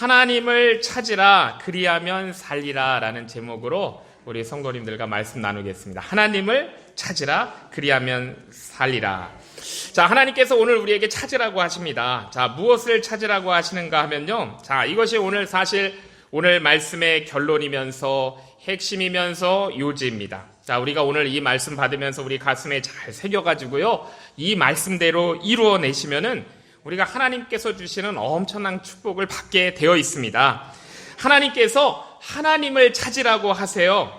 하나님을 찾으라 그리하면 살리라 라는 제목으로 우리 성도님들과 말씀 나누겠습니다. 하나님을 찾으라 그리하면 살리라. 자, 하나님께서 오늘 우리에게 찾으라고 하십니다. 자, 무엇을 찾으라고 하시는가 하면요, 자, 이것이 오늘 사실 오늘 말씀의 결론이면서 핵심이면서 요지입니다. 자, 우리가 오늘 이 말씀 받으면서 우리 가슴에 잘 새겨가지고요, 이 말씀대로 이루어내시면은 우리가 하나님께서 주시는 엄청난 축복을 받게 되어 있습니다. 하나님께서 하나님을 찾으라고 하세요.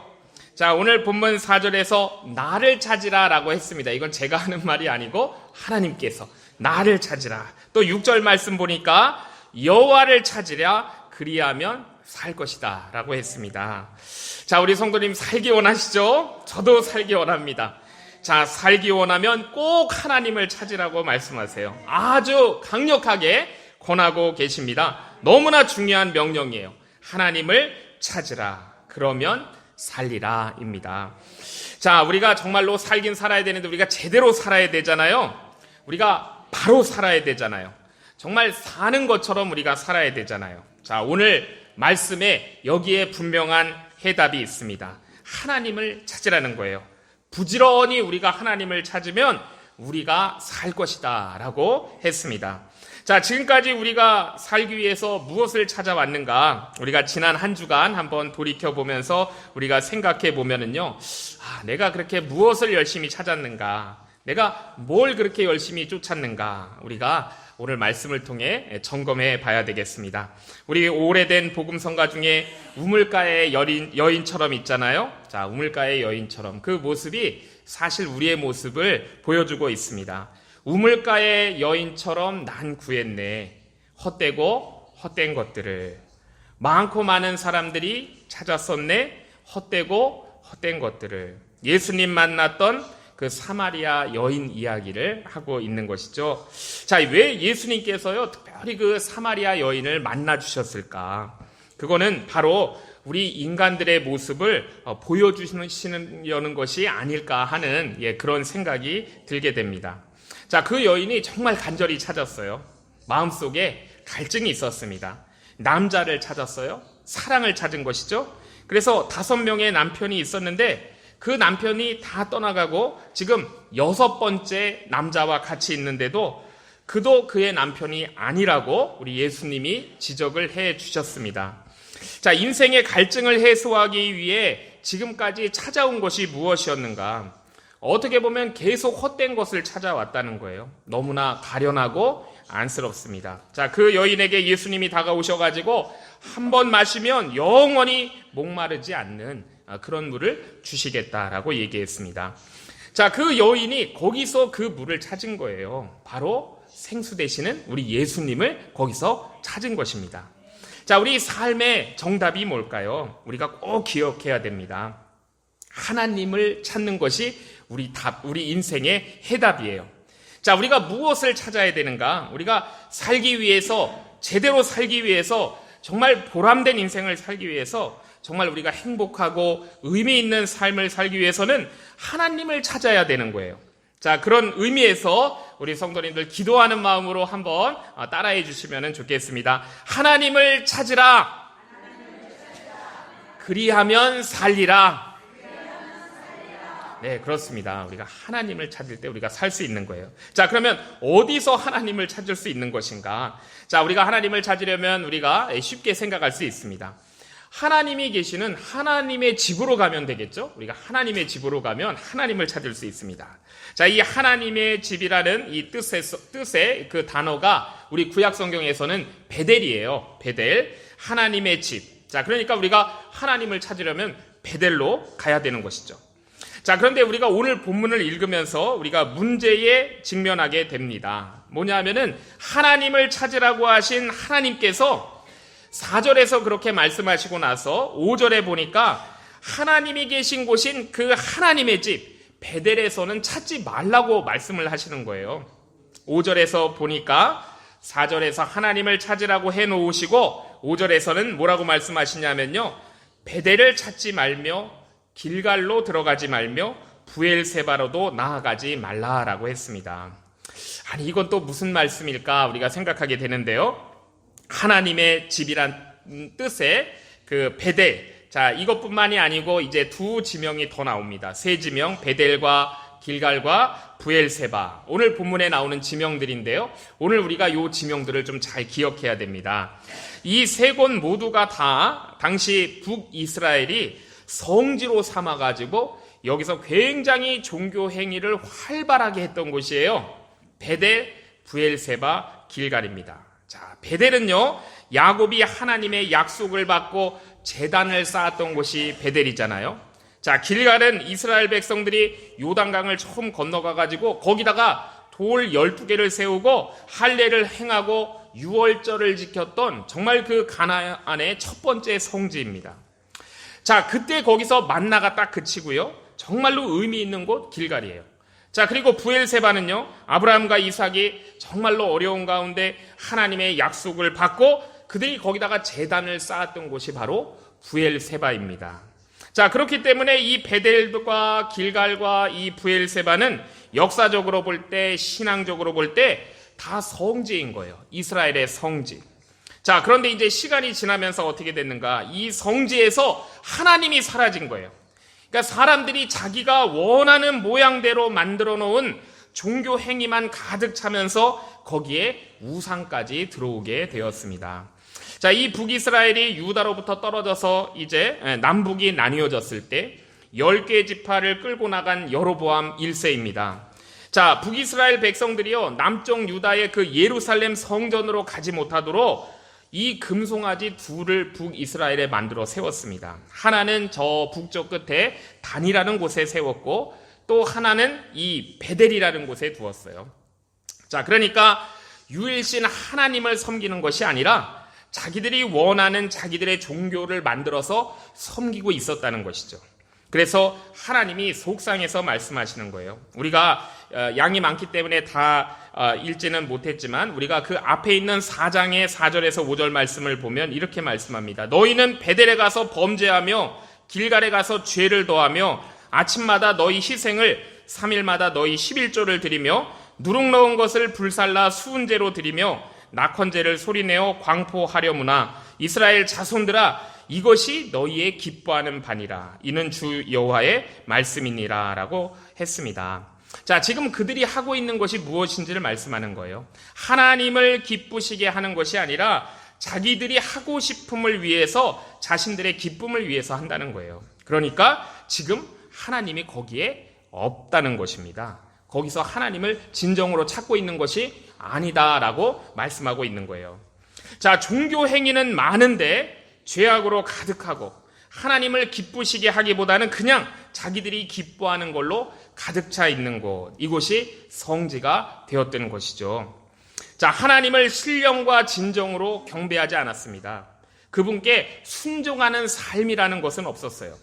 자, 오늘 본문 4절에서 나를 찾으라 라고 했습니다. 이건 제가 하는 말이 아니고 하나님께서 나를 찾으라. 또 6절 말씀 보니까 여호와를 찾으랴 그리하면 살 것이다 라고 했습니다. 자, 우리 성도님 살기 원하시죠? 저도 살기 원합니다. 자, 살기 원하면 꼭 하나님을 찾으라고 말씀하세요. 아주 강력하게 권하고 계십니다. 너무나 중요한 명령이에요. 하나님을 찾으라. 그러면 살리라 입니다. 자, 우리가 정말로 살긴 살아야 되는데 우리가 제대로 살아야 되잖아요. 우리가 바로 살아야 되잖아요. 정말 사는 것처럼 우리가 살아야 되잖아요. 자, 오늘 말씀에 여기에 분명한 해답이 있습니다. 하나님을 찾으라는 거예요. 부지런히 우리가 하나님을 찾으면 우리가 살 것이다 라고 했습니다. 자, 지금까지 우리가 살기 위해서 무엇을 찾아왔는가? 우리가 지난 한 주간 한번 돌이켜보면서 우리가 생각해보면은요, 내가 그렇게 무엇을 열심히 찾았는가? 내가 뭘 그렇게 열심히 쫓았는가? 우리가 오늘 말씀을 통해 점검해 봐야 되겠습니다. 우리 오래된 복음성가 중에 우물가의 여인처럼 있잖아요. 자, 우물가의 여인처럼 그 모습이 사실 우리의 모습을 보여주고 있습니다. 우물가의 여인처럼 난 구했네. 헛되고 헛된 것들을. 많고 많은 사람들이 찾았었네. 헛되고 헛된 것들을. 예수님 만났던 그 사마리아 여인 이야기를 하고 있는 것이죠. 자, 왜 예수님께서요 특별히 그 사마리아 여인을 만나 주셨을까? 그거는 바로 우리 인간들의 모습을 보여주시는 것이 아닐까 하는 그런 생각이 들게 됩니다. 자, 그 여인이 정말 간절히 찾았어요. 마음속에 갈증이 있었습니다. 남자를 찾았어요. 사랑을 찾은 것이죠. 그래서 5명의 남편이 있었는데 그 남편이 다 떠나가고 지금 6번째 남자와 같이 있는데도 그도 그의 남편이 아니라고 우리 예수님이 지적을 해 주셨습니다. 자, 인생의 갈증을 해소하기 위해 지금까지 찾아온 것이 무엇이었는가? 어떻게 보면 계속 헛된 것을 찾아왔다는 거예요. 너무나 가련하고 안쓰럽습니다. 자, 그 여인에게 예수님이 다가오셔가지고 한 번 마시면 영원히 목마르지 않는 그런 물을 주시겠다라고 얘기했습니다. 자, 그 여인이 거기서 그 물을 찾은 거예요. 바로 생수 되시는 우리 예수님을 거기서 찾은 것입니다. 자, 우리 삶의 정답이 뭘까요? 우리가 꼭 기억해야 됩니다. 하나님을 찾는 것이 우리 인생의 해답이에요. 자, 우리가 무엇을 찾아야 되는가? 우리가 살기 위해서, 제대로 살기 위해서, 정말 보람된 인생을 살기 위해서, 정말 우리가 행복하고 의미 있는 삶을 살기 위해서는 하나님을 찾아야 되는 거예요. 자, 그런 의미에서 우리 성도님들 기도하는 마음으로 한번 따라해 주시면 좋겠습니다. 하나님을 찾으라. 그리하면 살리라. 네, 그렇습니다. 우리가 하나님을 찾을 때 우리가 살 수 있는 거예요. 자, 그러면 어디서 하나님을 찾을 수 있는 것인가? 자, 우리가 하나님을 찾으려면 우리가 쉽게 생각할 수 있습니다. 하나님이 계시는 하나님의 집으로 가면 되겠죠? 우리가 하나님의 집으로 가면 하나님을 찾을 수 있습니다. 자, 이 하나님의 집이라는 이 뜻의 그 단어가 우리 구약 성경에서는 베델이에요. 베델, 하나님의 집. 자, 그러니까 우리가 하나님을 찾으려면 베델로 가야 되는 것이죠. 자, 그런데 우리가 오늘 본문을 읽으면서 우리가 문제에 직면하게 됩니다. 뭐냐 하면은 하나님을 찾으라고 하신 하나님께서 4절에서 그렇게 말씀하시고 나서 5절에 보니까 하나님이 계신 곳인 그 하나님의 집 베델에서는 찾지 말라고 말씀을 하시는 거예요. 5절에서 보니까 4절에서 하나님을 찾으라고 해놓으시고 5절에서는 뭐라고 말씀하시냐면요, 베델을 찾지 말며 길갈로 들어가지 말며 부엘세바로도 나아가지 말라라고 했습니다. 아니, 이건 또 무슨 말씀일까 우리가 생각하게 되는데요. 하나님의 집이란 뜻의 그 베델. 자, 이것뿐만이 아니고 이제 두 지명이 더 나옵니다. 세 지명, 베델과 길갈과 브엘세바. 오늘 본문에 나오는 지명들인데요. 오늘 우리가 이 지명들을 좀 잘 기억해야 됩니다. 이 세 곳 모두가 다 당시 북이스라엘이 성지로 삼아가지고 여기서 굉장히 종교 행위를 활발하게 했던 곳이에요. 베델, 브엘세바, 길갈입니다. 자, 베델은요, 야곱이 하나님의 약속을 받고 제단을 쌓았던 곳이 베델이잖아요. 자, 길갈은 이스라엘 백성들이 요단강을 처음 건너가가지고 거기다가 돌 12개를 세우고 할례를 행하고 유월절을 지켰던 정말 그 가나안의 첫 번째 성지입니다. 자, 그때 거기서 만나가 딱 그치고요. 정말로 의미 있는 곳 길갈이에요. 자, 그리고 브엘세바는요, 아브라함과 이삭이 정말로 어려운 가운데 하나님의 약속을 받고 그들이 거기다가 제단을 쌓았던 곳이 바로 브엘세바입니다. 자, 그렇기 때문에 이 베델과 길갈과 이 브엘세바는 역사적으로 볼 때, 신앙적으로 볼 때 다 성지인 거예요. 이스라엘의 성지. 자, 그런데 이제 시간이 지나면서 어떻게 됐는가? 이 성지에서 하나님이 사라진 거예요. 그러니까 사람들이 자기가 원하는 모양대로 만들어 놓은 종교 행위만 가득 차면서 거기에 우상까지 들어오게 되었습니다. 자, 이 북이스라엘이 유다로부터 떨어져서 이제 남북이 나뉘어졌을 때 10개의 지파를 끌고 나간 여로보암 1세입니다. 자, 북이스라엘 백성들이요, 남쪽 유다의 그 예루살렘 성전으로 가지 못하도록 이 금송아지 둘을 북이스라엘에 만들어 세웠습니다. 하나는 저 북쪽 끝에 단이라는 곳에 세웠고 또 하나는 이 베델이라는 곳에 두었어요. 자, 그러니까 유일신 하나님을 섬기는 것이 아니라 자기들이 원하는 자기들의 종교를 만들어서 섬기고 있었다는 것이죠. 그래서 하나님이 속상해서 말씀하시는 거예요. 우리가 양이 많기 때문에 다 읽지는 못했지만 우리가 그 앞에 있는 4장의 4절에서 5절 말씀을 보면 이렇게 말씀합니다. 너희는 베델에 가서 범죄하며 길갈에 가서 죄를 더하며 아침마다 너희 희생을 3일마다 너희 11조를 드리며 누룩 넣은 것을 불살라 수은제로 드리며 낙헌제를 소리내어 광포하려무나 이스라엘 자손들아 이것이 너희의 기뻐하는 바니라. 이는 주 여호와의 말씀이니라 라고 했습니다. 자, 지금 그들이 하고 있는 것이 무엇인지를 말씀하는 거예요. 하나님을 기쁘시게 하는 것이 아니라 자기들이 하고 싶음을 위해서 자신들의 기쁨을 위해서 한다는 거예요. 그러니까 지금 하나님이 거기에 없다는 것입니다. 거기서 하나님을 진정으로 찾고 있는 것이 아니다라고 말씀하고 있는 거예요. 자, 종교 행위는 많은데 죄악으로 가득하고 하나님을 기쁘시게 하기보다는 그냥 자기들이 기뻐하는 걸로 가득 차 있는 곳, 이곳이 성지가 되었던 것이죠. 자, 하나님을 신령과 진정으로 경배하지 않았습니다. 그분께 순종하는 삶이라는 것은 없었어요.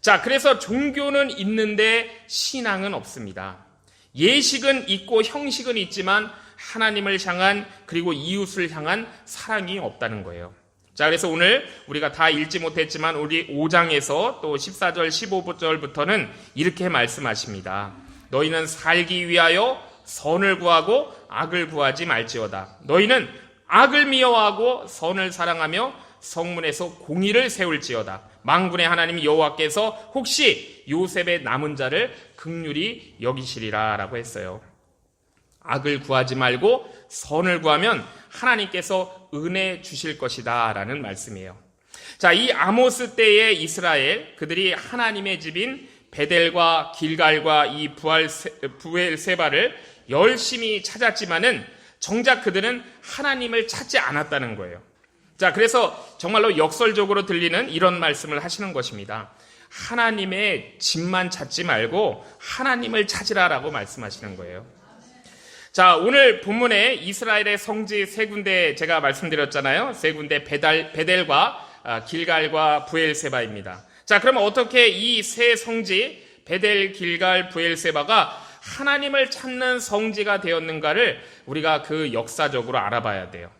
자, 그래서 종교는 있는데 신앙은 없습니다. 예식은 있고 형식은 있지만 하나님을 향한 그리고 이웃을 향한 사랑이 없다는 거예요. 자, 그래서 오늘 우리가 다 읽지 못했지만 우리 5장에서 또 14절, 15절부터는 이렇게 말씀하십니다. 너희는 살기 위하여 선을 구하고 악을 구하지 말지어다. 너희는 악을 미워하고 선을 사랑하며 성문에서 공의를 세울지어다. 만군의 하나님 여호와께서 혹시 요셉의 남은 자를 긍휼히 여기시리라 라고 했어요. 악을 구하지 말고 선을 구하면 하나님께서 은혜 주실 것이다 라는 말씀이에요. 자, 이 아모스 때의 이스라엘, 그들이 하나님의 집인 베델과 길갈과 이 브엘세바를 열심히 찾았지만은 정작 그들은 하나님을 찾지 않았다는 거예요. 자, 그래서 정말로 역설적으로 들리는 이런 말씀을 하시는 것입니다. 하나님의 집만 찾지 말고 하나님을 찾으라라고 말씀하시는 거예요. 자, 오늘 본문에 이스라엘의 성지 세 군데 제가 말씀드렸잖아요. 세 군데 베델과 길갈과 브엘세바입니다. 자, 그러면 어떻게 이 세 성지 베델, 길갈, 브엘세바가 하나님을 찾는 성지가 되었는가를 우리가 그 역사적으로 알아봐야 돼요.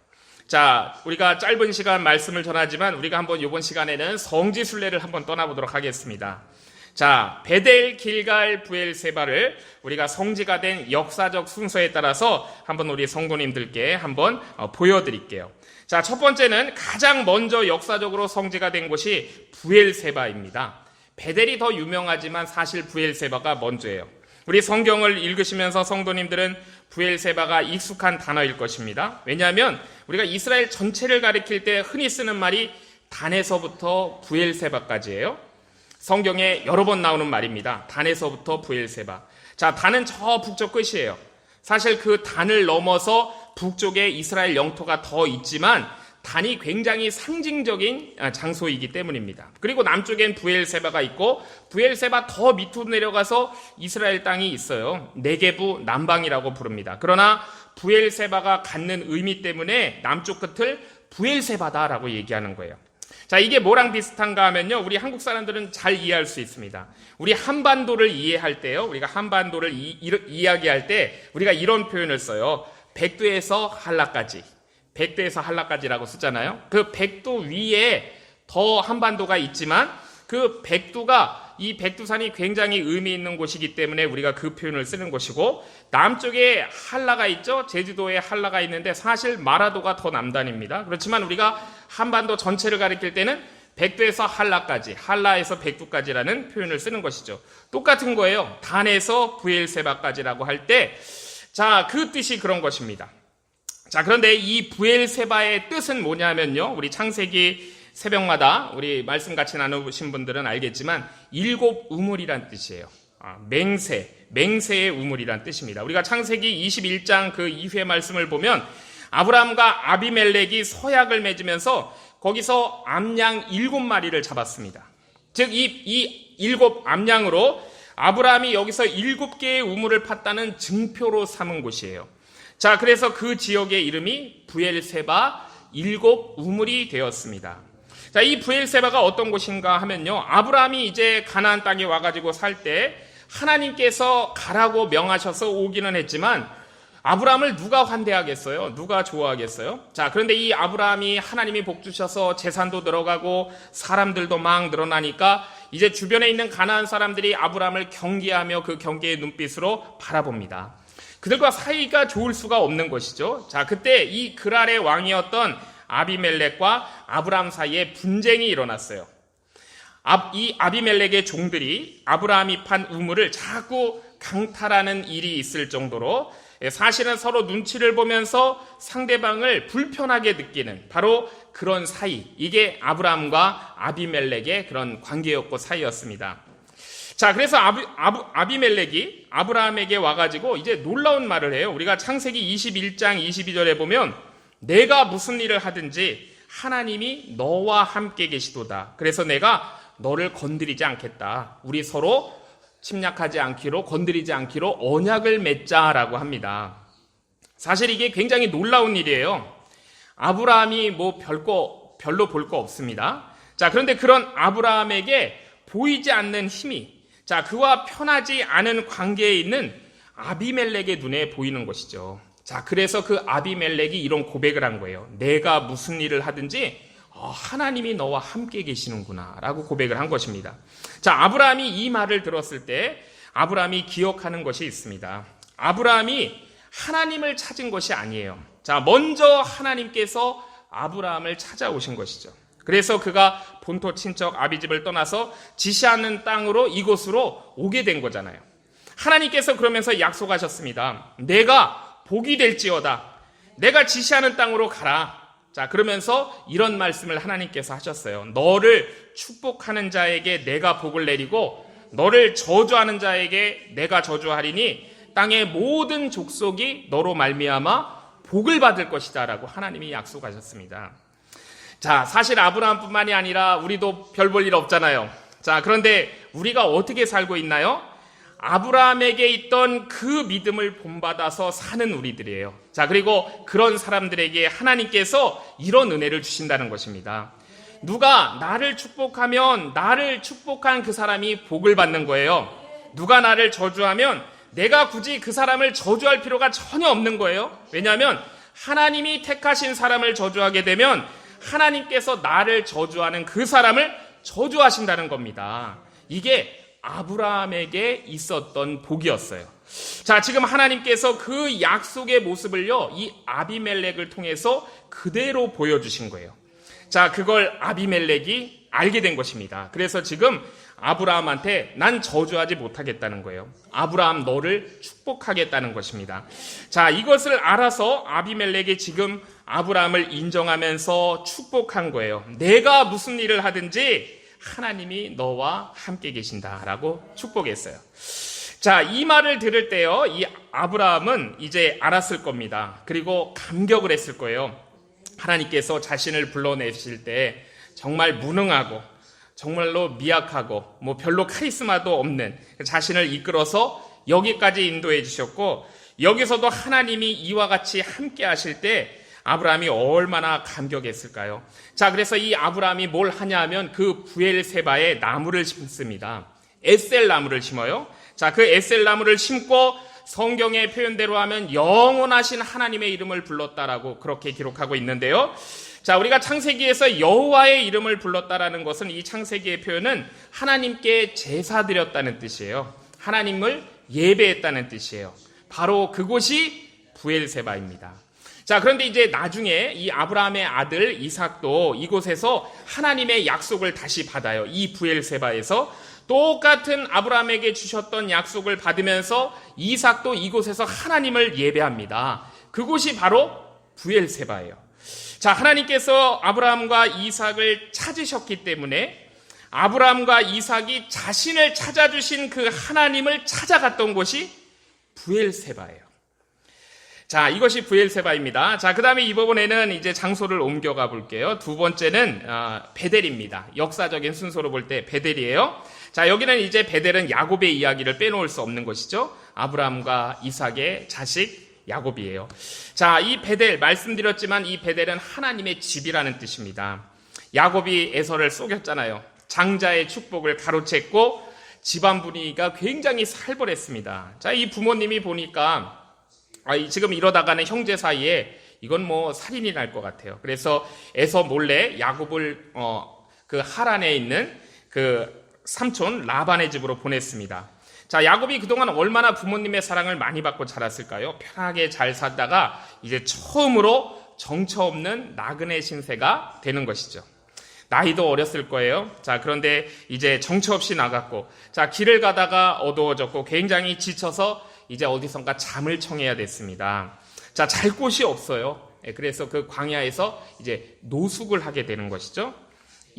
자, 우리가 짧은 시간 말씀을 전하지만 우리가 한번 이번 시간에는 성지 순례를 한번 떠나보도록 하겠습니다. 자, 베델, 길갈, 브엘세바를 우리가 성지가 된 역사적 순서에 따라서 한번 우리 성도님들께 한번 보여드릴게요. 자, 첫 번째는 가장 먼저 역사적으로 성지가 된 곳이 브엘세바입니다. 베델이 더 유명하지만 사실 브엘세바가 먼저예요. 우리 성경을 읽으시면서 성도님들은 브엘세바가 익숙한 단어일 것입니다. 왜냐하면 우리가 이스라엘 전체를 가리킬 때 흔히 쓰는 말이 단에서부터 브엘세바까지예요. 성경에 여러 번 나오는 말입니다. 단에서부터 브엘세바. 자, 단은 저 북쪽 끝이에요. 사실 그 단을 넘어서 북쪽에 이스라엘 영토가 더 있지만 단이 굉장히 상징적인 장소이기 때문입니다. 그리고 남쪽엔 브엘세바가 있고 브엘세바 더 밑으로 내려가서 이스라엘 땅이 있어요. 네게부 남방이라고 부릅니다. 그러나 브엘세바가 갖는 의미 때문에 남쪽 끝을 브엘세바다라고 얘기하는 거예요. 자, 이게 뭐랑 비슷한가 하면요, 우리 한국 사람들은 잘 이해할 수 있습니다. 우리 한반도를 이해할 때요, 우리가 한반도를 이야기할 때 우리가 이런 표현을 써요. 백두에서 한라까지. 백두에서 한라까지라고 쓰잖아요. 그 백두 위에 더 한반도가 있지만 그 백두가, 이 백두산이 굉장히 의미 있는 곳이기 때문에 우리가 그 표현을 쓰는 것이고, 남쪽에 한라가 있죠. 제주도에 한라가 있는데 사실 마라도가 더 남단입니다. 그렇지만 우리가 한반도 전체를 가리킬 때는 백두에서 한라까지, 한라에서 백두까지라는 표현을 쓰는 것이죠. 똑같은 거예요. 단에서 브엘세바까지라고 할 때, 자, 그 뜻이 그런 것입니다. 자, 그런데 이 브엘세바의 뜻은 뭐냐면요, 우리 창세기 새벽마다 우리 말씀 같이 나누신 분들은 알겠지만 7 우물이란 뜻이에요. 맹세의 우물이란 뜻입니다. 우리가 창세기 21장 그 이후의 말씀을 보면 아브라함과 아비멜렉이 서약을 맺으면서 거기서 암양 7마리를 잡았습니다. 즉 이 7 암양으로 아브라함이 여기서 7개의 우물을 팠다는 증표로 삼은 곳이에요. 자, 그래서 그 지역의 이름이 브엘세바 7 우물이 되었습니다. 자, 이 브엘세바가 어떤 곳인가 하면요, 아브라함이 이제 가나안 땅에 와가지고 살 때 하나님께서 가라고 명하셔서 오기는 했지만 아브라함을 누가 환대하겠어요? 누가 좋아하겠어요? 자, 그런데 이 아브라함이 하나님이 복 주셔서 재산도 늘어가고 사람들도 막 늘어나니까 이제 주변에 있는 가나안 사람들이 아브라함을 경계하며 그 경계의 눈빛으로 바라봅니다. 그들과 사이가 좋을 수가 없는 것이죠. 자, 그때 이 그랄의 왕이었던 아비멜렉과 아브라함 사이에 분쟁이 일어났어요. 이 아비멜렉의 종들이 아브라함이 판 우물을 자꾸 강탈하는 일이 있을 정도로 사실은 서로 눈치를 보면서 상대방을 불편하게 느끼는 바로 그런 사이, 이게 아브라함과 아비멜렉의 그런 관계였고 사이였습니다. 자, 그래서 아비멜렉이 아브라함에게 와가지고 이제 놀라운 말을 해요. 우리가 창세기 21장 22절에 보면 내가 무슨 일을 하든지 하나님이 너와 함께 계시도다. 그래서 내가 너를 건드리지 않겠다. 우리 서로 침략하지 않기로, 건드리지 않기로 언약을 맺자라고 합니다. 사실 이게 굉장히 놀라운 일이에요. 아브라함이 뭐 별로 볼 거 없습니다. 자, 그런데 그런 아브라함에게 보이지 않는 힘이, 자, 그와 편하지 않은 관계에 있는 아비멜렉의 눈에 보이는 것이죠. 자, 그래서 그 아비멜렉이 이런 고백을 한 거예요. 내가 무슨 일을 하든지 하나님이 너와 함께 계시는구나 라고 고백을 한 것입니다. 자, 아브라함이 이 말을 들었을 때 아브라함이 기억하는 것이 있습니다. 아브라함이 하나님을 찾은 것이 아니에요. 자, 먼저 하나님께서 아브라함을 찾아오신 것이죠. 그래서 그가 본토 친척 아비집을 떠나서 지시하는 땅으로, 이곳으로 오게 된 거잖아요. 하나님께서 그러면서 약속하셨습니다. 내가 복이 될지어다. 내가 지시하는 땅으로 가라. 자, 그러면서 이런 말씀을 하나님께서 하셨어요. 너를 축복하는 자에게 내가 복을 내리고 너를 저주하는 자에게 내가 저주하리니 땅의 모든 족속이 너로 말미암아 복을 받을 것이다 라고 하나님이 약속하셨습니다. 자, 사실 아브라함뿐만이 아니라 우리도 별 볼 일 없잖아요. 자, 그런데 우리가 어떻게 살고 있나요? 아브라함에게 있던 그 믿음을 본받아서 사는 우리들이에요. 자, 그리고 그런 사람들에게 하나님께서 이런 은혜를 주신다는 것입니다. 누가 나를 축복하면 나를 축복한 그 사람이 복을 받는 거예요. 누가 나를 저주하면 내가 굳이 그 사람을 저주할 필요가 전혀 없는 거예요. 왜냐하면 하나님이 택하신 사람을 저주하게 되면 하나님께서 나를 저주하는 그 사람을 저주하신다는 겁니다. 이게 아브라함에게 있었던 복이었어요. 자, 지금 하나님께서 그 약속의 모습을요, 이 아비멜렉을 통해서 그대로 보여주신 거예요. 자, 그걸 아비멜렉이 알게 된 것입니다. 그래서 지금 아브라함한테 난 저주하지 못하겠다는 거예요. 아브라함 너를 축복하겠다는 것입니다. 자, 이것을 알아서 아비멜렉이 지금 아브라함을 인정하면서 축복한 거예요. 내가 무슨 일을 하든지 하나님이 너와 함께 계신다라고 축복했어요. 자, 이 말을 들을 때요, 이 아브라함은 이제 알았을 겁니다. 그리고 감격을 했을 거예요. 하나님께서 자신을 불러내실 때 정말 무능하고 정말로 미약하고 별로 카리스마도 없는 자신을 이끌어서 여기까지 인도해 주셨고, 여기서도 하나님이 이와 같이 함께 하실 때 아브라함이 얼마나 감격했을까요? 자, 그래서 이 아브라함이 뭘 하냐 하면 그 부엘세바에 나무를 심습니다. 에셀 나무를 심어요. 자, 그 에셀 나무를 심고 성경의 표현대로 하면 영원하신 하나님의 이름을 불렀다라고 그렇게 기록하고 있는데요. 자, 우리가 창세기에서 여호와의 이름을 불렀다라는 것은, 이 창세기의 표현은 하나님께 제사 드렸다는 뜻이에요. 하나님을 예배했다는 뜻이에요. 바로 그곳이 부엘세바입니다. 자, 그런데 이제 나중에 이 아브라함의 아들 이삭도 이곳에서 하나님의 약속을 다시 받아요. 이 부엘세바에서 똑같은 아브라함에게 주셨던 약속을 받으면서 이삭도 이곳에서 하나님을 예배합니다. 그곳이 바로 부엘세바예요. 자, 하나님께서 아브라함과 이삭을 찾으셨기 때문에 아브라함과 이삭이 자신을 찾아주신 그 하나님을 찾아갔던 곳이 부엘세바예요. 자, 이것이 부엘세바입니다. 자, 그 다음에 이 부분에는 이제 장소를 옮겨가 볼게요. 두 번째는 베델입니다. 역사적인 순서로 볼 때 베델이에요. 자, 여기는 이제 베델은 야곱의 이야기를 빼놓을 수 없는 것이죠. 아브라함과 이삭의 자식 야곱이에요. 자, 이 베델, 말씀드렸지만 이 베델은 하나님의 집이라는 뜻입니다. 야곱이 에서를 속였잖아요. 장자의 축복을 가로챘고 집안 분위기가 굉장히 살벌했습니다. 자, 이 부모님이 보니까 지금 이러다가는 형제 사이에 이건 살인이 날 것 같아요. 그래서 에서 몰래 야곱을 그 하란에 있는 그 삼촌 라반의 집으로 보냈습니다. 자, 야곱이 그동안 얼마나 부모님의 사랑을 많이 받고 자랐을까요? 편하게 잘 살다가 이제 처음으로 정처 없는 나그네 신세가 되는 것이죠. 나이도 어렸을 거예요. 자, 그런데 이제 정처 없이 나갔고, 자, 길을 가다가 어두워졌고 굉장히 지쳐서 이제 어디선가 잠을 청해야 됐습니다. 자, 잘 곳이 없어요. 그래서 그 광야에서 이제 노숙을 하게 되는 것이죠.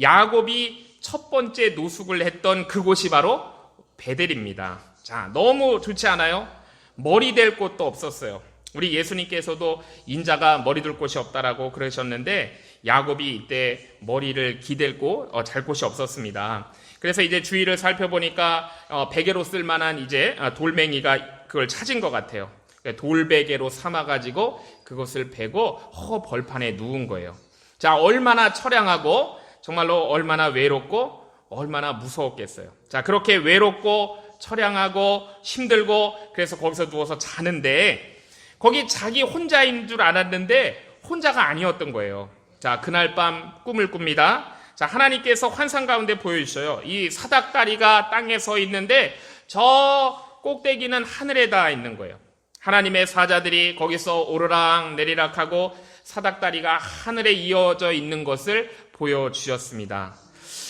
야곱이 첫 번째 노숙을 했던 그곳이 바로 베델입니다. 자, 너무 좋지 않아요? 머리 댈 곳도 없었어요. 우리 예수님께서도 인자가 머리 둘 곳이 없다라고 그러셨는데 야곱이 이때 머리를 기댈고 잘 곳이 없었습니다. 그래서 이제 주위를 살펴보니까 베개로 쓸만한 이제 돌멩이가 그걸 찾은 것 같아요. 돌베개로 삼아가지고 그것을 베고 벌판에 누운 거예요. 자, 얼마나 처량하고 정말로 얼마나 외롭고 얼마나 무서웠겠어요. 자, 그렇게 외롭고 처량하고 힘들고 그래서 거기서 누워서 자는데 거기 자기 혼자인 줄 알았는데 혼자가 아니었던 거예요. 자, 그날 밤 꿈을 꿉니다. 자, 하나님께서 환상 가운데 보여주셔요. 이 사닥다리가 땅에 서 있는데 저 꼭대기는 하늘에 닿아 있는 거예요. 하나님의 사자들이 거기서 오르락 내리락 하고 사닥다리가 하늘에 이어져 있는 것을 보여주셨습니다.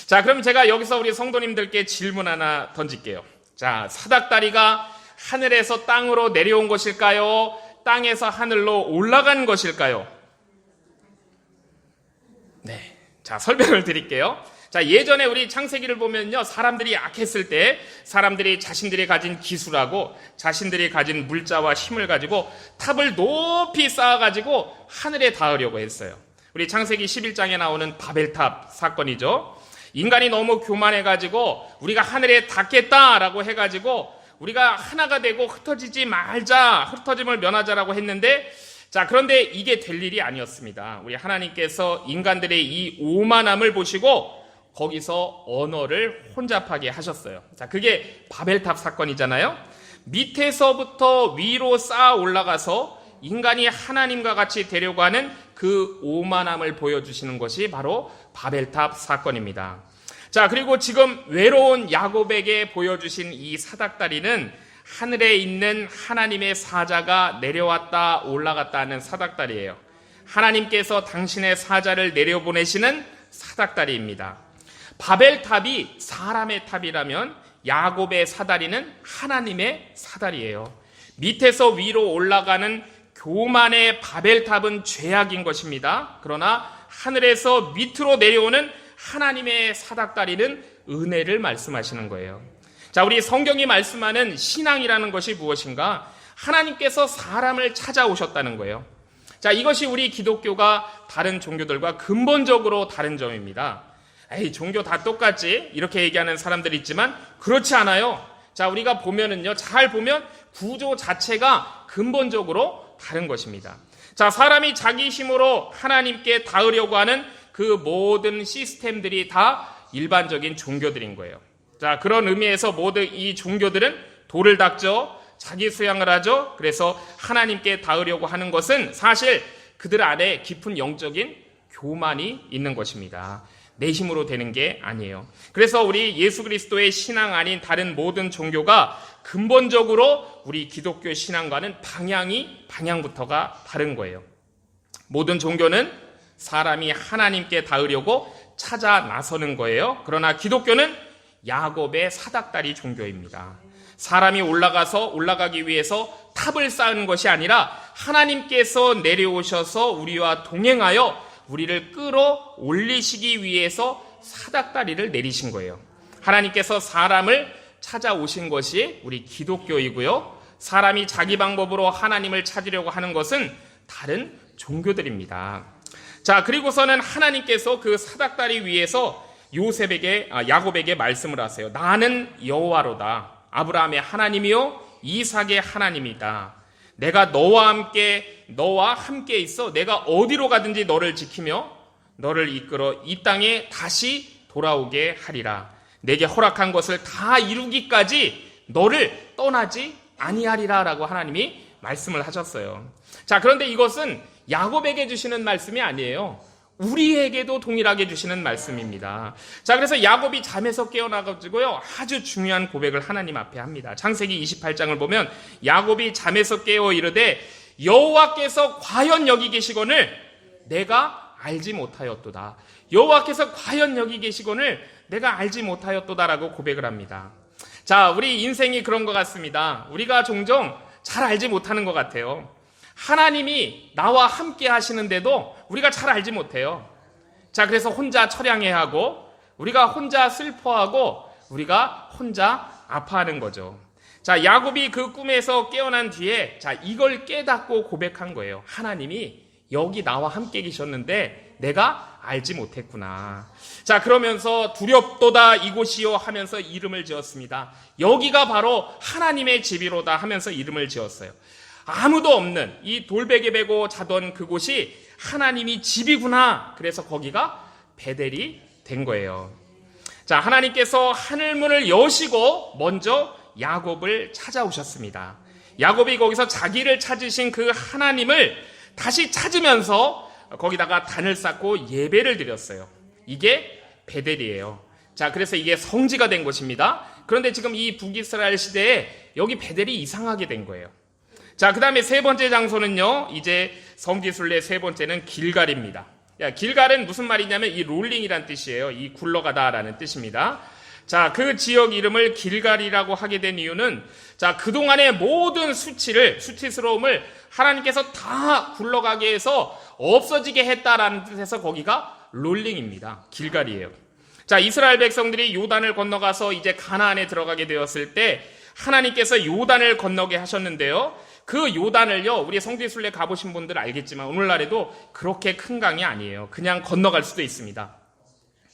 자, 그럼 제가 여기서 우리 성도님들께 질문 하나 던질게요. 자, 사닥다리가 하늘에서 땅으로 내려온 것일까요? 땅에서 하늘로 올라간 것일까요? 네. 자, 설명을 드릴게요. 자, 예전에 우리 창세기를 보면요, 사람들이 약했을 때 사람들이 자신들이 가진 기술하고 자신들이 가진 물자와 힘을 가지고 탑을 높이 쌓아가지고 하늘에 닿으려고 했어요. 우리 창세기 11장에 나오는 바벨탑 사건이죠. 인간이 너무 교만해가지고 우리가 하늘에 닿겠다라고 해가지고 우리가 하나가 되고 흩어지지 말자, 흩어짐을 면하자라고 했는데, 자, 그런데 이게 될 일이 아니었습니다. 우리 하나님께서 인간들의 이 오만함을 보시고 거기서 언어를 혼잡하게 하셨어요. 자, 그게 바벨탑 사건이잖아요. 밑에서부터 위로 쌓아 올라가서 인간이 하나님과 같이 되려고 하는 그 오만함을 보여주시는 것이 바로 바벨탑 사건입니다. 자, 그리고 지금 외로운 야곱에게 보여주신 이 사닥다리는 하늘에 있는 하나님의 사자가 내려왔다 올라갔다 하는 사닥다리예요. 하나님께서 당신의 사자를 내려보내시는 사닥다리입니다. 바벨탑이 사람의 탑이라면 야곱의 사다리는 하나님의 사다리예요. 밑에서 위로 올라가는 교만의 바벨탑은 죄악인 것입니다. 그러나 하늘에서 밑으로 내려오는 하나님의 사닥다리는 은혜를 말씀하시는 거예요. 자, 우리 성경이 말씀하는 신앙이라는 것이 무엇인가? 하나님께서 사람을 찾아오셨다는 거예요. 자, 이것이 우리 기독교가 다른 종교들과 근본적으로 다른 점입니다. 에이, 종교 다 똑같지? 이렇게 얘기하는 사람들이 있지만 그렇지 않아요. 자, 우리가 보면은요, 잘 보면 구조 자체가 근본적으로 다른 것입니다. 자, 사람이 자기 힘으로 하나님께 닿으려고 하는 그 모든 시스템들이 다 일반적인 종교들인 거예요. 자, 그런 의미에서 모든 이 종교들은 돌을 닦죠. 자기 수양을 하죠. 그래서 하나님께 닿으려고 하는 것은 사실 그들 안에 깊은 영적인 교만이 있는 것입니다. 내 힘으로 되는 게 아니에요. 그래서 우리 예수 그리스도의 신앙 아닌 다른 모든 종교가 근본적으로 우리 기독교 신앙과는 방향부터가 다른 거예요. 모든 종교는 사람이 하나님께 닿으려고 찾아 나서는 거예요. 그러나 기독교는 야곱의 사닥다리 종교입니다. 사람이 올라가기 위해서 탑을 쌓은 것이 아니라 하나님께서 내려오셔서 우리와 동행하여 우리를 끌어올리시기 위해서 사닥다리를 내리신 거예요. 하나님께서 사람을 찾아오신 것이 우리 기독교이고요. 사람이 자기 방법으로 하나님을 찾으려고 하는 것은 다른 종교들입니다. 자, 그리고서는 하나님께서 그 사닥다리 위에서 야곱에게 말씀을 하세요. 나는 여호와로다. 아브라함의 하나님이요 이삭의 하나님이다. 내가 너와 함께 있어. 내가 어디로 가든지 너를 지키며 너를 이끌어 이 땅에 다시 돌아오게 하리라. 내게 허락한 것을 다 이루기까지 너를 떠나지 아니하리라 라고 하나님이 말씀을 하셨어요. 자, 그런데 이것은 야곱에게 주시는 말씀이 아니에요. 우리에게도 동일하게 주시는 말씀입니다. 자, 그래서 야곱이 잠에서 깨어나가지고요, 아주 중요한 고백을 하나님 앞에 합니다. 창세기 28장을 보면 야곱이 잠에서 깨어 이르되 여호와께서 과연 여기 계시거늘 내가 알지 못하였도다. 여호와께서 과연 여기 계시거늘 내가 알지 못하였도다라고 고백을 합니다. 자, 우리 인생이 그런 것 같습니다. 우리가 종종 잘 알지 못하는 것 같아요. 하나님이 나와 함께 하시는데도 우리가 잘 알지 못해요. 자, 그래서 혼자 처량해하고 우리가 혼자 슬퍼하고 우리가 혼자 아파하는 거죠. 자, 야곱이 그 꿈에서 깨어난 뒤에 자, 이걸 깨닫고 고백한 거예요. 하나님이 여기 나와 함께 계셨는데 내가 알지 못했구나. 자, 그러면서 두렵도다 이곳이요 하면서 이름을 지었습니다. 여기가 바로 하나님의 집이로다 하면서 이름을 지었어요. 아무도 없는 이 돌베개 베고 자던 그곳이 하나님이 집이구나. 그래서 거기가 베델이 된 거예요. 자, 하나님께서 하늘문을 여시고 먼저 야곱을 찾아오셨습니다. 야곱이 거기서 자기를 찾으신 그 하나님을 다시 찾으면서 거기다가 단을 쌓고 예배를 드렸어요. 이게 베델이에요. 자, 그래서 이게 성지가 된 곳입니다. 그런데 지금 이 북이스라엘 시대에 여기 베델이 이상하게 된 거예요. 자, 그 다음에 세 번째 장소는요, 이제 성지순례 세 번째는 길갈입니다. 길갈은 무슨 말이냐면 이 롤링이란 뜻이에요. 이 굴러가다라는 뜻입니다. 자, 그 지역 이름을 길갈이라고 하게 된 이유는 자, 그동안의 모든 수치스러움을 하나님께서 다 굴러가게 해서 없어지게 했다라는 뜻에서 거기가 롤링입니다. 길갈이에요. 자, 이스라엘 백성들이 요단을 건너가서 이제 가나안에 들어가게 되었을 때 하나님께서 요단을 건너게 하셨는데요. 그 요단을요, 우리 성지순례 가보신 분들 알겠지만 오늘날에도 그렇게 큰 강이 아니에요. 그냥 건너갈 수도 있습니다.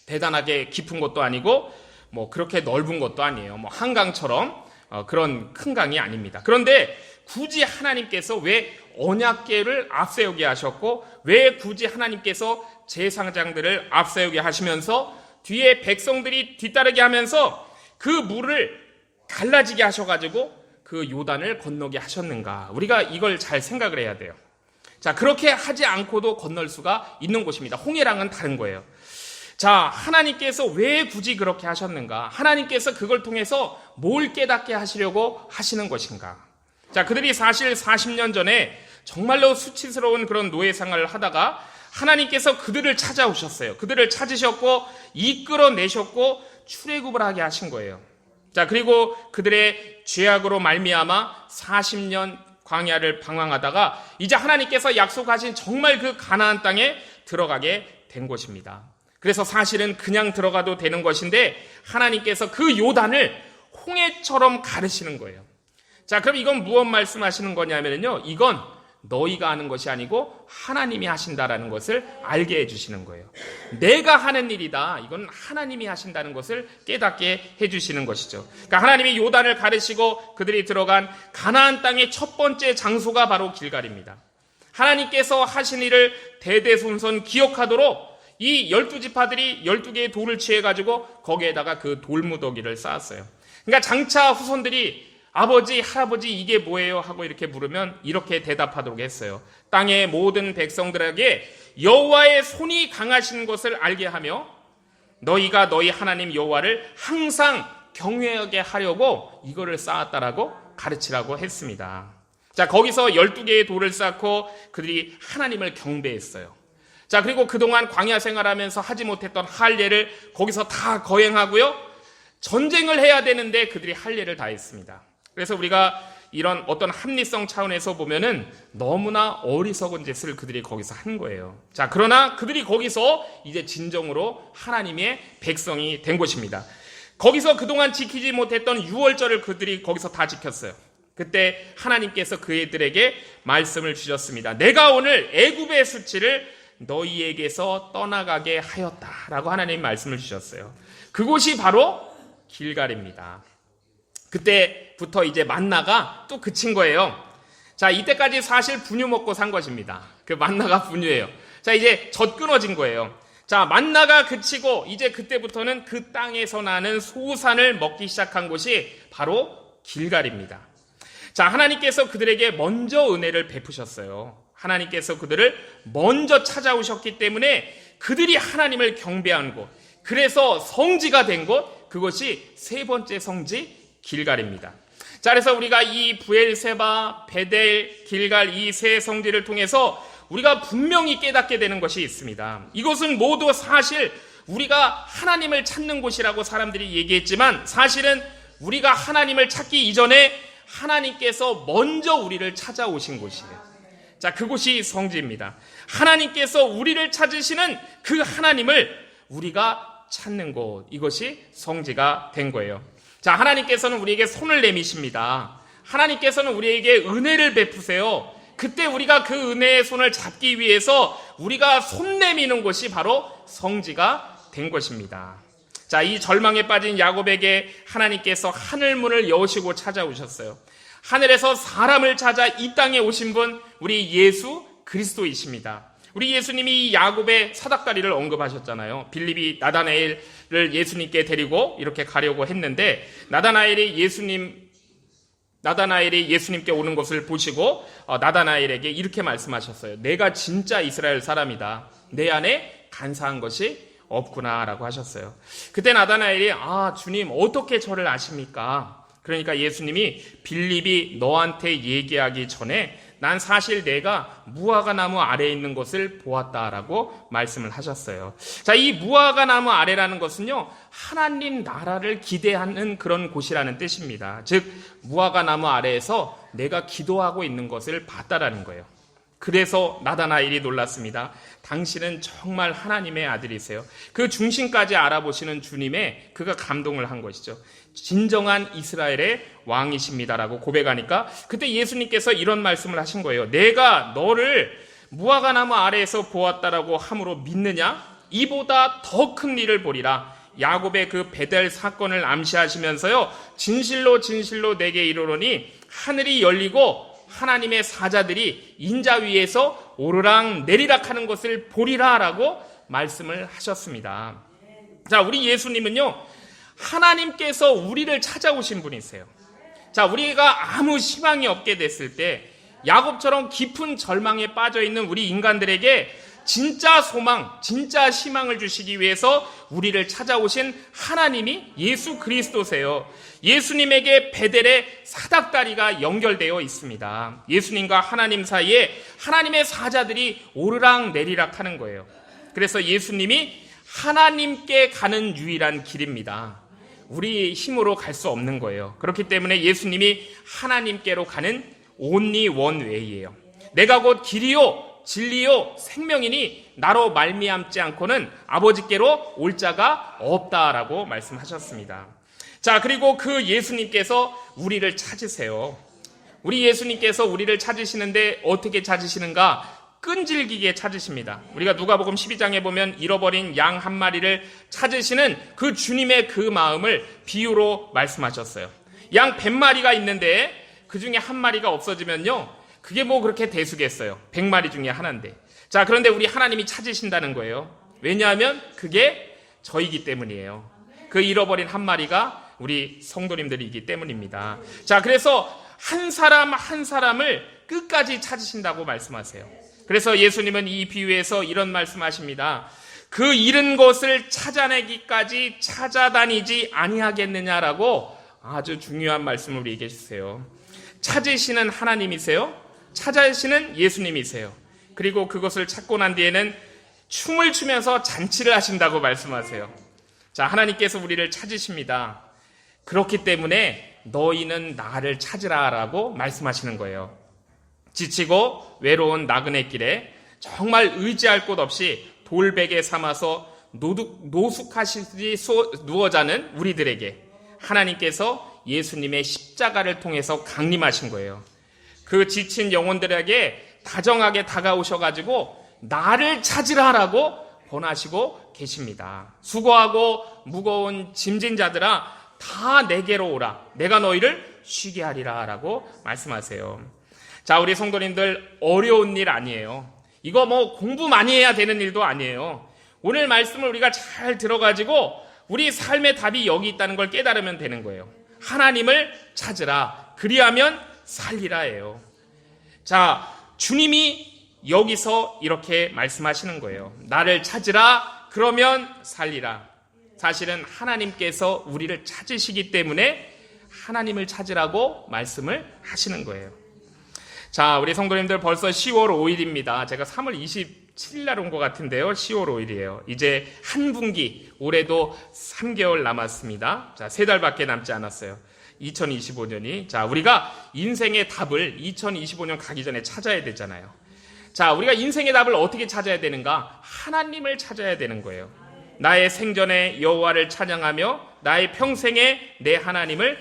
대단하게 깊은 것도 아니고 뭐 그렇게 넓은 것도 아니에요. 뭐 한강처럼 그런 큰 강이 아닙니다. 그런데 굳이 하나님께서 왜 언약궤를 앞세우게 하셨고 왜 굳이 하나님께서 제사장들을 앞세우게 하시면서 뒤에 백성들이 뒤따르게 하면서 그 물을 갈라지게 하셔가지고 그 요단을 건너게 하셨는가? 우리가 이걸 잘 생각을 해야 돼요. 자, 그렇게 하지 않고도 건널 수가 있는 곳입니다. 홍해랑은 다른 거예요. 자, 하나님께서 왜 굳이 그렇게 하셨는가? 하나님께서 그걸 통해서 뭘 깨닫게 하시려고 하시는 것인가? 자, 그들이 사실 40년 전에 정말로 수치스러운 그런 노예 생활을 하다가 하나님께서 그들을 찾아오셨어요. 그들을 찾으셨고 이끌어내셨고 출애굽을 하게 하신 거예요. 자, 그리고 그들의 죄악으로 말미암아 40년 광야를 방황하다가 이제 하나님께서 약속하신 정말 그 가나안 땅에 들어가게 된 것입니다. 그래서 사실은 그냥 들어가도 되는 것인데 하나님께서 그 요단을 홍해처럼 가르시는 거예요. 자, 그럼 이건 무엇 말씀하시는 거냐면요, 이건 너희가 하는 것이 아니고 하나님이 하신다라는 것을 알게 해주시는 거예요. 내가 하는 일이다, 이건 하나님이 하신다는 것을 깨닫게 해주시는 것이죠. 그러니까 하나님이 요단을 가르시고 그들이 들어간 가나안 땅의 첫 번째 장소가 바로 길갈입니다. 하나님께서 하신 일을 대대손손 기억하도록 이 12지파들이 12개의 돌을 취해가지고 거기에다가 그 돌무더기를 쌓았어요. 그러니까 장차 후손들이 아버지, 할아버지 이게 뭐예요? 하고 이렇게 물으면 이렇게 대답하도록 했어요. 땅의 모든 백성들에게 여호와의 손이 강하신 것을 알게 하며 너희가 너희 하나님 여호와를 항상 경외하게 하려고 이거를 쌓았다라고 가르치라고 했습니다. 자, 거기서 12개의 돌을 쌓고 그들이 하나님을 경배했어요. 자, 그리고 그동안 광야 생활하면서 하지 못했던 할례를 거기서 다 거행하고요. 전쟁을 해야 되는데 그들이 할례를 다 했습니다. 그래서 우리가 이런 어떤 합리성 차원에서 보면은 너무나 어리석은 짓을 그들이 거기서 한 거예요. 자, 그러나 그들이 거기서 이제 진정으로 하나님의 백성이 된 것입니다. 거기서 그동안 지키지 못했던 유월절을 그들이 거기서 다 지켰어요. 그때 하나님께서 그들에게 말씀을 주셨습니다. 내가 오늘 애굽의 수치를 너희에게서 떠나가게 하였다라고 하나님 말씀을 주셨어요. 그곳이 바로 길갈입니다. 그때부터 이제 만나가 또 그친 거예요. 자, 이때까지 사실 분유 먹고 산 것입니다. 그 만나가 분유예요. 자, 이제 젖 끊어진 거예요. 자, 만나가 그치고 이제 그때부터는 그 땅에서 나는 소산을 먹기 시작한 곳이 바로 길갈입니다. 자, 하나님께서 그들에게 먼저 은혜를 베푸셨어요. 하나님께서 그들을 먼저 찾아오셨기 때문에 그들이 하나님을 경배한 곳, 그래서 성지가 된 곳, 그것이 세 번째 성지 길갈입니다. 자, 그래서 우리가 이 브엘세바, 베델, 길갈 이 세 성지를 통해서 우리가 분명히 깨닫게 되는 것이 있습니다. 이곳은 모두 사실 우리가 하나님을 찾는 곳이라고 사람들이 얘기했지만 사실은 우리가 하나님을 찾기 이전에 하나님께서 먼저 우리를 찾아오신 곳이에요. 자, 그곳이 성지입니다. 하나님께서 우리를 찾으시는 그 하나님을 우리가 찾는 곳, 이것이 성지가 된 거예요. 자, 하나님께서는 우리에게 손을 내미십니다. 하나님께서는 우리에게 은혜를 베푸세요. 그때 우리가 그 은혜의 손을 잡기 위해서 우리가 손 내미는 곳이 바로 성지가 된 것입니다. 자, 이 절망에 빠진 야곱에게 하나님께서 하늘문을 여시고 찾아오셨어요. 하늘에서 사람을 찾아 이 땅에 오신 분, 우리 예수 그리스도이십니다. 우리 예수님이 예수님의 사닥다리를 언급하셨잖아요. 빌립이 나다나엘을 예수님께 데리고 이렇게 가려고 했는데 나다나엘이 예수님께 오는 것을 보시고 나다나엘에게 이렇게 말씀하셨어요. 내가 진짜 이스라엘 사람이다. 내 안에 간사한 것이 없구나라고 하셨어요. 그때 나다나엘이 주님 어떻게 저를 아십니까? 그러니까 예수님이 빌립이 너한테 얘기하기 전에 난 사실 내가 무화과 나무 아래에 있는 것을 보았다라고 말씀을 하셨어요. 자, 이 무화과 나무 아래라는 것은요, 하나님 나라를 기대하는 그런 곳이라는 뜻입니다. 즉, 무화과 나무 아래에서 내가 기도하고 있는 것을 봤다라는 거예요. 그래서 나다나엘이 놀랐습니다. 당신은 정말 하나님의 아들이세요. 그 중심까지 알아보시는 주님의 그가 감동을 한 것이죠. 진정한 이스라엘의 왕이십니다라고 고백하니까 그때 예수님께서 이런 말씀을 하신 거예요. 내가 너를 무화과 나무 아래에서 보았다라고 함으로 믿느냐? 이보다 더 큰 일을 보리라. 야곱의 그 베델 사건을 암시하시면서요, 진실로 진실로 내게 이르노니 하늘이 열리고 하나님의 사자들이 인자 위에서 오르락 내리락 하는 것을 보리라라고 말씀을 하셨습니다. 자, 우리 예수님은요, 하나님께서 우리를 찾아오신 분이세요. 자, 우리가 아무 희망이 없게 됐을 때 야곱처럼 깊은 절망에 빠져 있는 우리 인간들에게 진짜 소망, 진짜 희망을 주시기 위해서 우리를 찾아오신 하나님이 예수 그리스도세요. 예수님에게 베델의 사닥다리가 연결되어 있습니다. 예수님과 하나님 사이에 하나님의 사자들이 오르락 내리락 하는 거예요. 그래서 예수님이 하나님께 가는 유일한 길입니다. 우리 힘으로 갈 수 없는 거예요. 그렇기 때문에 예수님이 하나님께로 가는 only one way예요. 내가 곧 길이요 진리요 생명이니 나로 말미암지 않고는 아버지께로 올 자가 없다라고 말씀하셨습니다. 자, 그리고 그 예수님께서 우리를 찾으세요. 우리 예수님께서 우리를 찾으시는데 어떻게 찾으시는가? 끈질기게 찾으십니다. 우리가 누가복음 12장에 보면 잃어버린 양 한 마리를 찾으시는 그 주님의 그 마음을 비유로 말씀하셨어요. 양 100마리가 있는데 그 중에 한 마리가 없어지면요, 그게 뭐 그렇게 대수겠어요. 100마리 중에 하나인데. 자, 그런데 우리 하나님이 찾으신다는 거예요. 왜냐하면 그게 저이기 때문이에요. 그 잃어버린 한 마리가 우리 성도님들이기 때문입니다. 자, 그래서 한 사람 한 사람을 끝까지 찾으신다고 말씀하세요. 그래서 예수님은 이 비유에서 이런 말씀하십니다. 그 잃은 것을 찾아내기까지 찾아다니지 아니하겠느냐라고 아주 중요한 말씀을 우리에게 주세요. 찾으시는 하나님이세요. 찾으시는 예수님이세요. 그리고 그것을 찾고 난 뒤에는 춤을 추면서 잔치를 하신다고 말씀하세요. 자, 하나님께서 우리를 찾으십니다. 그렇기 때문에 너희는 나를 찾으라라고 말씀하시는 거예요. 지치고 외로운 나그네 길에 정말 의지할 곳 없이 돌베개 삼아서 노숙하시듯이 누워 자는 우리들에게 하나님께서 예수님의 십자가를 통해서 강림하신 거예요. 그 지친 영혼들에게 다정하게 다가오셔가지고 나를 찾으라라고 권하시고 계십니다. 수고하고 무거운 짐진 자들아 다 내게로 오라. 내가 너희를 쉬게 하리라 라고 말씀하세요. 자, 우리 성도님들, 어려운 일 아니에요. 이거 뭐 공부 많이 해야 되는 일도 아니에요. 오늘 말씀을 우리가 잘 들어가지고 우리 삶의 답이 여기 있다는 걸 깨달으면 되는 거예요. 하나님을 찾으라. 그리하면 살리라예요. 자, 주님이 여기서 이렇게 말씀하시는 거예요. 나를 찾으라. 그러면 살리라. 사실은 하나님께서 우리를 찾으시기 때문에 하나님을 찾으라고 말씀을 하시는 거예요. 자, 우리 성도님들 벌써 10월 5일입니다. 제가 3월 27일 날 온 것 같은데요. 10월 5일이에요. 이제 한 분기, 올해도 3개월 남았습니다. 자, 3달밖에 남지 않았어요. 2025년이. 자, 우리가 인생의 답을 2025년 가기 전에 찾아야 되잖아요. 자, 우리가 인생의 답을 어떻게 찾아야 되는가? 하나님을 찾아야 되는 거예요. 나의 생전에 여호와를 찬양하며 나의 평생에 내 하나님을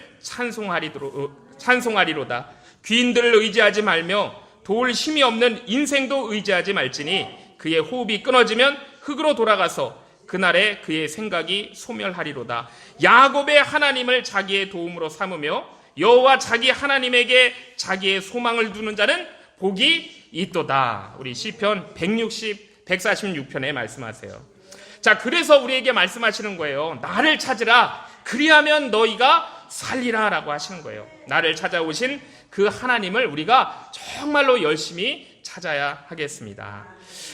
찬송하리로다. 귀인들을 의지하지 말며 도울 힘이 없는 인생도 의지하지 말지니 그의 호흡이 끊어지면 흙으로 돌아가서 그날에 그의 생각이 소멸하리로다. 야곱의 하나님을 자기의 도움으로 삼으며 여호와 자기 하나님에게 자기의 소망을 두는 자는 복이 있도다. 우리 시편 146편에 말씀하세요. 자, 그래서 우리에게 말씀하시는 거예요. 나를 찾으라. 그리하면 너희가 살리라 라고 하시는 거예요. 나를 찾아오신 그 하나님을 우리가 정말로 열심히 찾아야 하겠습니다.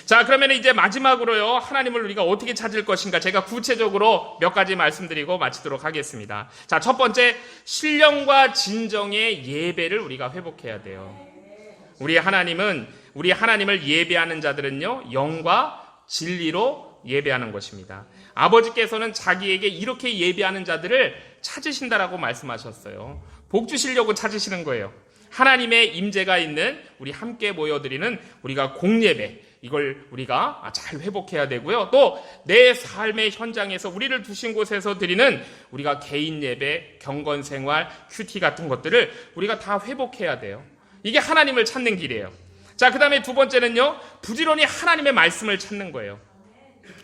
자, 그러면 이제 마지막으로요, 하나님을 우리가 어떻게 찾을 것인가 제가 구체적으로 몇 가지 말씀드리고 마치도록 하겠습니다. 자, 첫 번째, 신령과 진정의 예배를 우리가 회복해야 돼요. 우리 하나님을 예배하는 자들은요, 영과 진리로 예배하는 것입니다. 아버지께서는 자기에게 이렇게 예배하는 자들을 찾으신다라고 말씀하셨어요. 복 주시려고 찾으시는 거예요. 하나님의 임재가 있는 우리 함께 모여드리는 우리가 공예배, 이걸 우리가 잘 회복해야 되고요. 또 내 삶의 현장에서 우리를 두신 곳에서 드리는 우리가 개인 예배, 경건생활, 큐티 같은 것들을 우리가 다 회복해야 돼요. 이게 하나님을 찾는 길이에요. 자, 그 다음에 두 번째는요, 부지런히 하나님의 말씀을 찾는 거예요.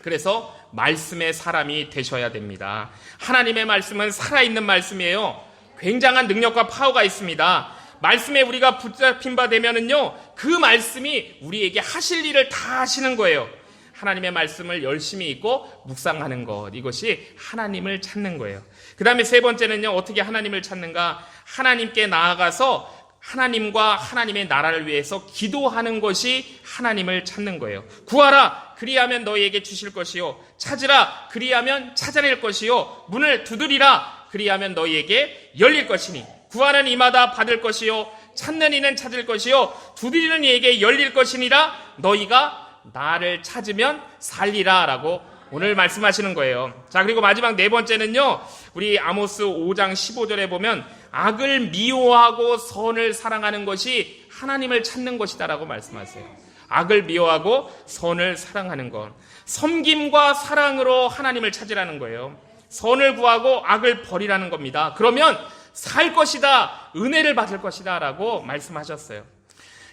그래서 말씀의 사람이 되셔야 됩니다. 하나님의 말씀은 살아있는 말씀이에요. 굉장한 능력과 파워가 있습니다. 말씀에 우리가 붙잡힌 바 되면은요, 그 말씀이 우리에게 하실 일을 다 하시는 거예요. 하나님의 말씀을 열심히 읽고 묵상하는 것, 이것이 하나님을 찾는 거예요. 그 다음에 세 번째는요, 어떻게 하나님을 찾는가? 하나님께 나아가서 하나님과 하나님의 나라를 위해서 기도하는 것이 하나님을 찾는 거예요. 구하라 그리하면 너희에게 주실 것이요 찾으라 그리하면 찾아낼 것이요 문을 두드리라 그리하면 너희에게 열릴 것이니 구하는 이마다 받을 것이요 찾는 이는 찾을 것이요 두드리는 이에게 열릴 것이니라 너희가 나를 찾으면 살리라 라고 오늘 말씀하시는 거예요. 자, 그리고 마지막 네 번째는요, 우리 아모스 5장 15절에 보면 악을 미워하고 선을 사랑하는 것이 하나님을 찾는 것이다 라고 말씀하세요. 악을 미워하고 선을 사랑하는 것, 섬김과 사랑으로 하나님을 찾으라는 거예요. 선을 구하고 악을 버리라는 겁니다. 그러면 살 것이다, 은혜를 받을 것이다 라고 말씀하셨어요.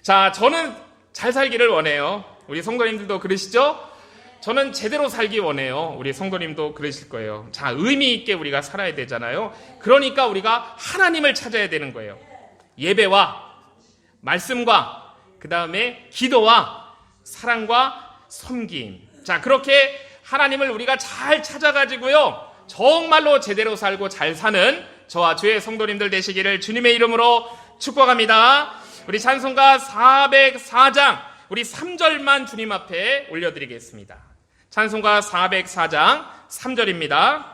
자, 저는 잘 살기를 원해요. 우리 성도님들도 그러시죠? 저는 제대로 살기 원해요. 우리 성도님도 그러실 거예요. 자, 의미 있게 우리가 살아야 되잖아요. 그러니까 우리가 하나님을 찾아야 되는 거예요. 예배와 말씀과 그 다음에 기도와 사랑과 섬김. 자, 그렇게 하나님을 우리가 잘 찾아가지고요, 정말로 제대로 살고 잘 사는 저와 주의 성도님들 되시기를 주님의 이름으로 축복합니다. 우리 찬송가 404장 우리 3절만 주님 앞에 올려드리겠습니다. 찬송가 404장 3절입니다.